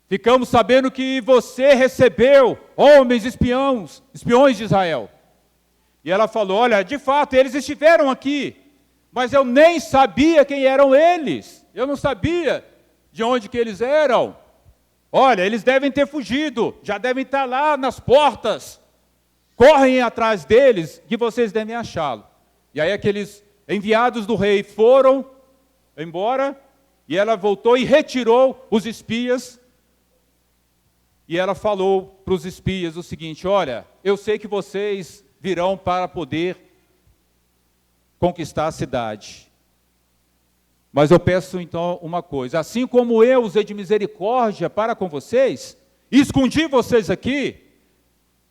ficamos sabendo que você recebeu homens espiões de Israel. E ela falou, olha, de fato, eles estiveram aqui, mas eu nem sabia quem eram eles. Eu não sabia de onde que eles eram. Olha, eles devem ter fugido, já devem estar lá nas portas. Correm atrás deles, que vocês devem achá-lo. E aí aqueles enviados do rei foram embora, e ela voltou e retirou os espias. E ela falou para os espias o seguinte, olha, eu sei que vocês virão para poder conquistar a cidade. Mas eu peço então uma coisa, assim como eu usei de misericórdia para com vocês, e escondi vocês aqui,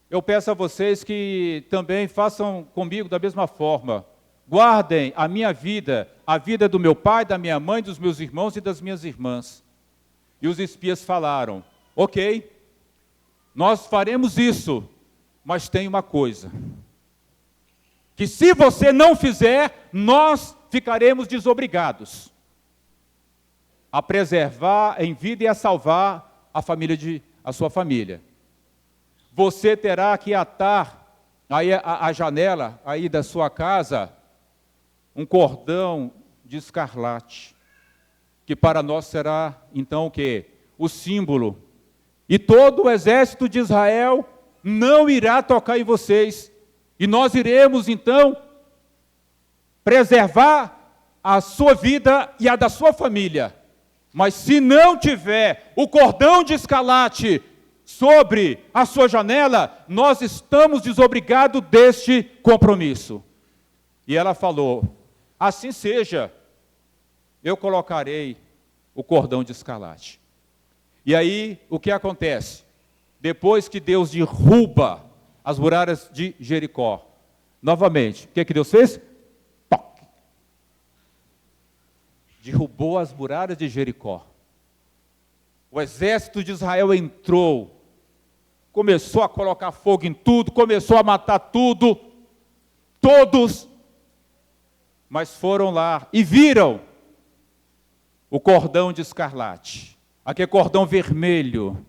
eu peço a vocês que também façam comigo da mesma forma. Guardem a minha vida, a vida do meu pai, da minha mãe, dos meus irmãos e das minhas irmãs. E os espias falaram, ok, nós faremos isso, mas tem uma coisa, que se você não fizer, nós ficaremos desobrigados a preservar em vida e a salvar a sua família. Você terá que atar aí a janela aí da sua casa um cordão de escarlate, que para nós será então o quê? O símbolo. E todo o exército de Israel não irá tocar em vocês. E nós iremos então preservar a sua vida e a da sua família. Mas se não tiver o cordão de escarlate sobre a sua janela, nós estamos desobrigados deste compromisso. E ela falou, assim seja, eu colocarei o cordão de escarlate. E aí, o que acontece? Depois que Deus derruba as muralhas de Jericó, novamente, o que Deus fez? Toc! Derrubou as muralhas de Jericó. O exército de Israel entrou, começou a colocar fogo em tudo, começou a matar tudo, todos, mas foram lá e viram o cordão de escarlate, aquele cordão vermelho.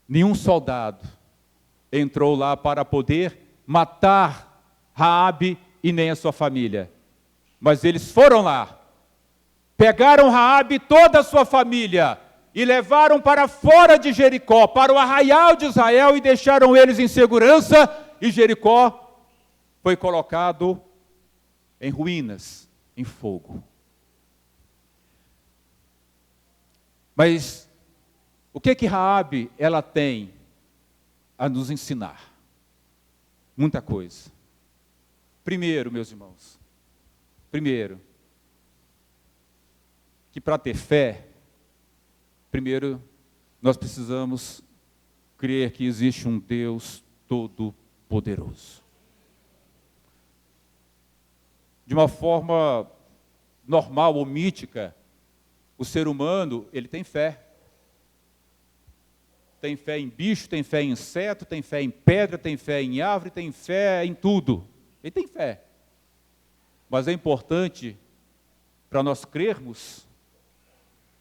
Nenhum soldado entrou lá para poder matar Raabe e nem a sua família. Mas eles foram lá, pegaram Raabe e toda a sua família e levaram para fora de Jericó, para o arraial de Israel, e deixaram eles em segurança, e Jericó foi colocado em ruínas, em fogo. Mas o que Raabe ela tem a nos ensinar? Muita coisa. Primeiro, meus irmãos, que para ter fé, primeiro nós precisamos crer que existe um Deus todo-poderoso. De uma forma normal ou mítica, o ser humano, ele tem fé. Tem fé em bicho, tem fé em inseto, tem fé em pedra, tem fé em árvore, tem fé em tudo. Ele tem fé. Mas é importante, para nós crermos,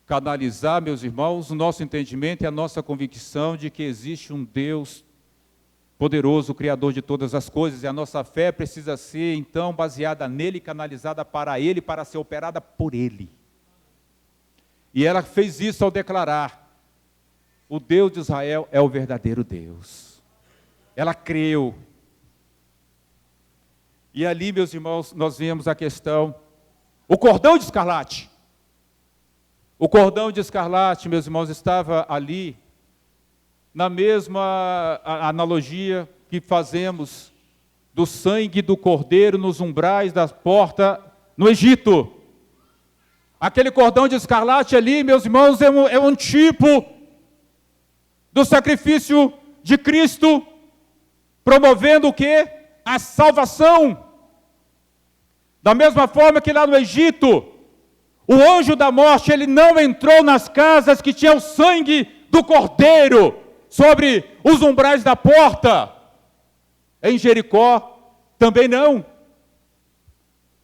canalizar, meus irmãos, o nosso entendimento e a nossa convicção de que existe um Deus poderoso, Criador de todas as coisas, e a nossa fé precisa ser, então, baseada nele, canalizada para ele, para ser operada por ele. E ela fez isso ao declarar, o Deus de Israel é o verdadeiro Deus. Ela creu. E ali, meus irmãos, nós vemos a questão, o cordão de escarlate. O cordão de escarlate, meus irmãos, estava ali, na mesma analogia que fazemos do sangue do cordeiro nos umbrais da porta no Egito. Aquele cordão de escarlate ali, meus irmãos, é um tipo do sacrifício de Cristo, promovendo o quê? A salvação. Da mesma forma que lá no Egito, o anjo da morte, ele não entrou nas casas que tinham o sangue do cordeiro sobre os umbrais da porta. Em Jericó, também não.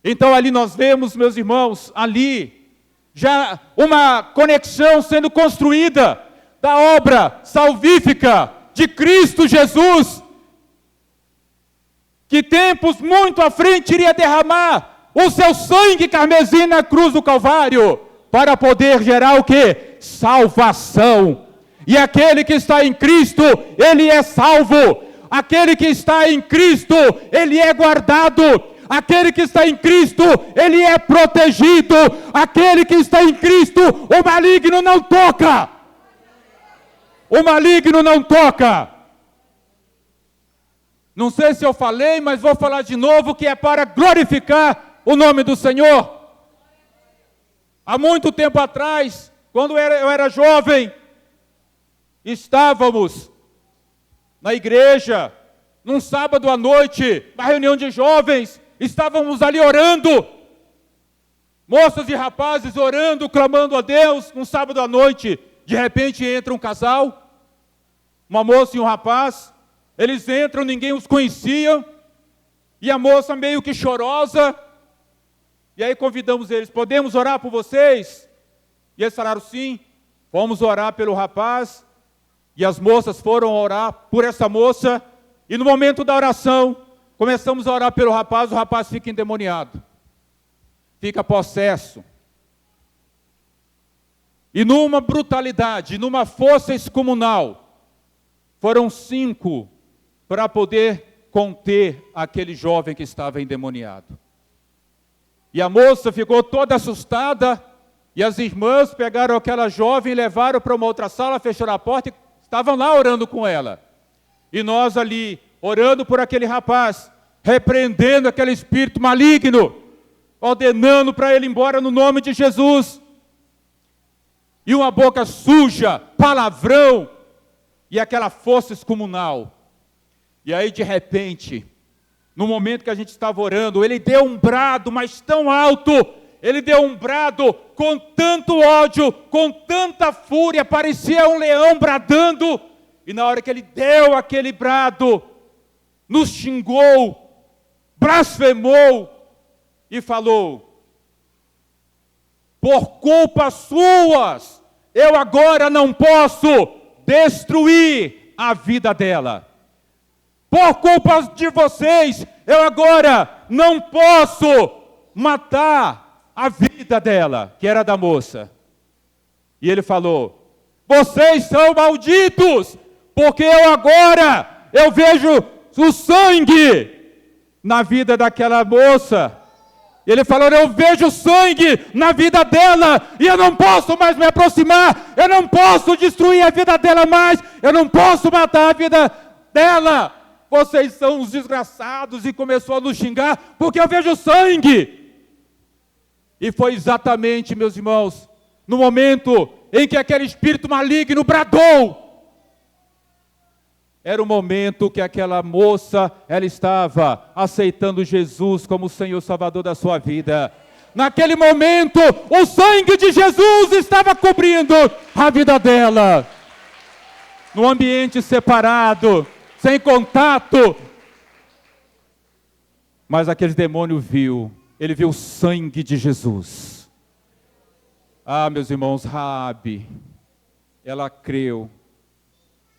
Então ali nós vemos, meus irmãos, ali, já uma conexão sendo construída da obra salvífica de Cristo Jesus, que tempos muito à frente iria derramar o seu sangue carmesim na cruz do Calvário, para poder gerar o quê? Salvação. E aquele que está em Cristo, ele é salvo. Aquele que está em Cristo, ele é guardado. Aquele que está em Cristo, ele é protegido. Aquele que está em Cristo, o maligno não toca. O maligno não toca. Não sei se eu falei, mas vou falar de novo, que é para glorificar o nome do Senhor. Há muito tempo atrás, quando eu era jovem, estávamos na igreja, num sábado à noite, na reunião de jovens, estávamos ali orando, moças e rapazes orando, clamando a Deus, num sábado à noite. De repente entra um casal, uma moça e um rapaz, eles entram, ninguém os conhecia, e a moça meio que chorosa, e aí convidamos eles: podemos orar por vocês? E eles falaram sim. Fomos orar pelo rapaz, e as moças foram orar por essa moça, e no momento da oração, começamos a orar pelo rapaz, o rapaz fica endemoniado, fica possesso. E numa brutalidade, numa força excomunal, foram 5 para poder conter aquele jovem que estava endemoniado. E a moça ficou toda assustada, e as irmãs pegaram aquela jovem, levaram para uma outra sala, fecharam a porta e estavam lá orando com ela. E nós ali, orando por aquele rapaz, repreendendo aquele espírito maligno, ordenando para ele ir embora no nome de Jesus. E uma boca suja, palavrão, e aquela força excomunal. E aí, de repente, no momento que a gente estava orando, ele deu um brado, mas tão alto, ele deu um brado com tanto ódio, com tanta fúria, parecia um leão bradando, e na hora que ele deu aquele brado, nos xingou, blasfemou, e falou: por culpas suas, eu agora não posso destruir a vida dela. Por culpa de vocês, eu agora não posso matar a vida dela, que era da moça. E ele falou: vocês são malditos, porque eu vejo o sangue na vida daquela moça. Ele falou: eu vejo sangue na vida dela, e eu não posso mais me aproximar, eu não posso destruir a vida dela mais, eu não posso matar a vida dela. Vocês são uns desgraçados, e começou a nos xingar, porque eu vejo sangue. E foi exatamente, meus irmãos, no momento em que aquele espírito maligno bradou, era o momento que aquela moça, ela estava aceitando Jesus como o Senhor Salvador da sua vida. Naquele momento, o sangue de Jesus estava cobrindo a vida dela. No ambiente separado, sem contato. Mas aquele demônio ele viu o sangue de Jesus. Ah, meus irmãos, Raabe, ela creu.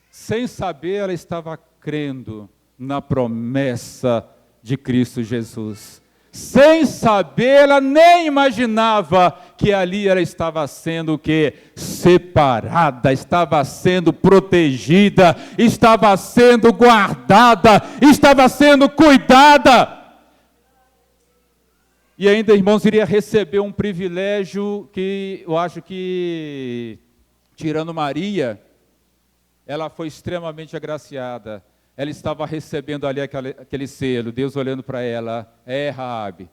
Sem saber, ela estava crendo na promessa de Cristo Jesus. Sem saber, ela nem imaginava que ali ela estava sendo o quê? Separada, estava sendo protegida, estava sendo guardada, estava sendo cuidada. E ainda, irmãos, iria receber um privilégio que eu acho que, tirando Maria, ela foi extremamente agraciada. Ela estava recebendo ali aquele selo, Deus olhando para ela: Raabe,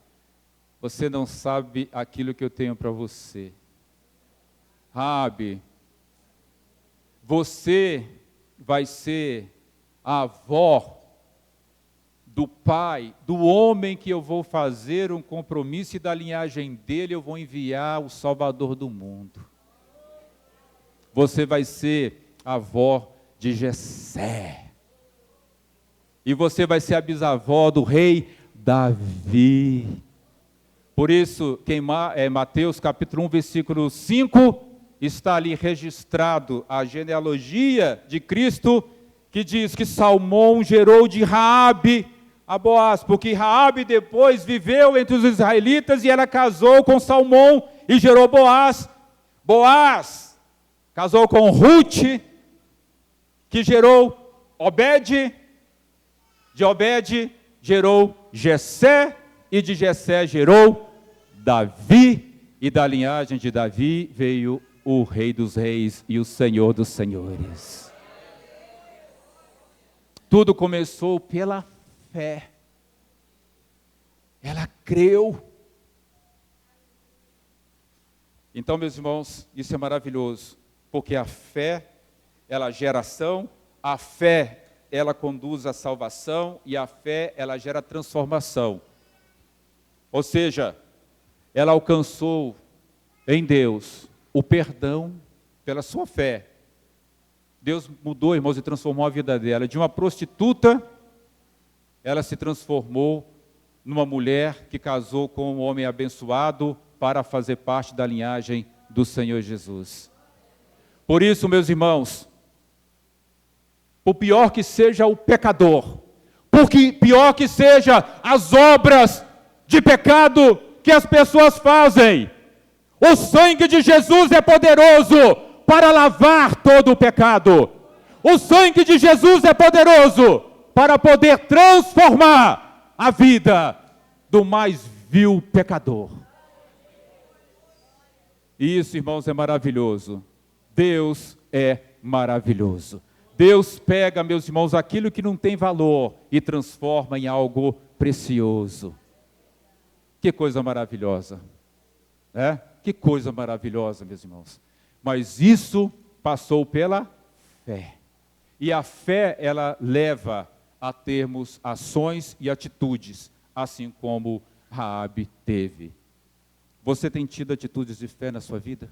você não sabe aquilo que eu tenho para você. Raabe, você vai ser a avó do pai, do homem que eu vou fazer um compromisso, e da linhagem dele eu vou enviar o Salvador do mundo. Você vai ser a avó de Jessé. E você vai ser a bisavó do rei Davi. Por isso, Mateus capítulo 1, versículo 5, está ali registrado a genealogia de Cristo, que diz que Salmão gerou de Raabe a Boaz, porque Raabe depois viveu entre os israelitas e ela casou com Salmão e gerou Boaz. Boaz casou com Ruth, que gerou Obed, de Obed gerou Jessé, e de Jessé gerou Davi, e da linhagem de Davi veio o Rei dos Reis e o Senhor dos Senhores. Tudo começou pela fé. Ela creu. Então, meus irmãos, isso é maravilhoso, porque a fé, ela gera ação, a fé, ela conduz à salvação, e a fé, ela gera transformação. Ou seja, ela alcançou em Deus o perdão pela sua fé. Deus mudou, irmãos, e transformou a vida dela. De uma prostituta, ela se transformou numa mulher que casou com um homem abençoado para fazer parte da linhagem do Senhor Jesus. Por isso, meus irmãos, por pior que seja o pecador, por pior que seja as obras de pecado que as pessoas fazem, o sangue de Jesus é poderoso para lavar todo o pecado. O sangue de Jesus é poderoso para poder transformar a vida do mais vil pecador. E isso, irmãos, é maravilhoso. Deus é maravilhoso. Deus pega, meus irmãos, aquilo que não tem valor e transforma em algo precioso. Que coisa maravilhosa, né? Que coisa maravilhosa, meus irmãos. Mas isso passou pela fé. E a fé, ela leva a termos ações e atitudes, assim como Raabe teve. Você tem tido atitudes de fé na sua vida?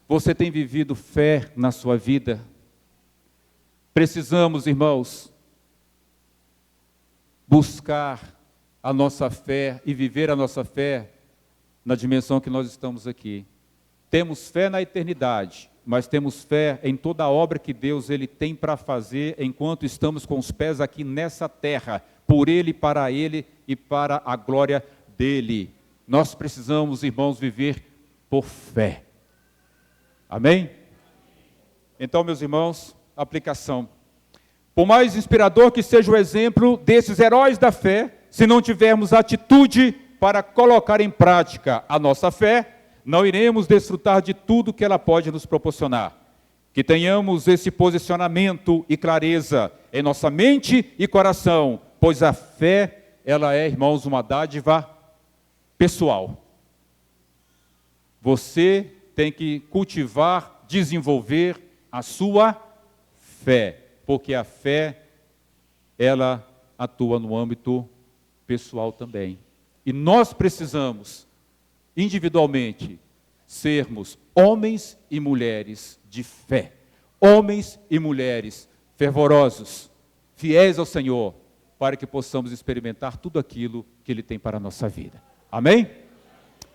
Você tem vivido fé na sua vida? Precisamos, irmãos, buscar a nossa fé e viver a nossa fé na dimensão que nós estamos aqui. Temos fé na eternidade, mas temos fé em toda a obra que Deus ele tem para fazer enquanto estamos com os pés aqui nessa terra, por Ele, para Ele e para a glória dEle. Nós precisamos, irmãos, viver por fé. Amém? Então, meus irmãos, aplicação. Por mais inspirador que seja o exemplo desses heróis da fé, se não tivermos atitude para colocar em prática a nossa fé, não iremos desfrutar de tudo que ela pode nos proporcionar. Que tenhamos esse posicionamento e clareza em nossa mente e coração, pois a fé, ela é, irmãos, uma dádiva pessoal. Você tem que cultivar, desenvolver a sua fé, porque a fé, ela atua no âmbito pessoal também. E nós precisamos, individualmente, sermos homens e mulheres de fé, homens e mulheres fervorosos, fiéis ao Senhor, para que possamos experimentar tudo aquilo que Ele tem para a nossa vida. Amém?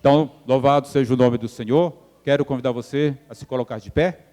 Então, louvado seja o nome do Senhor. Quero convidar você a se colocar de pé.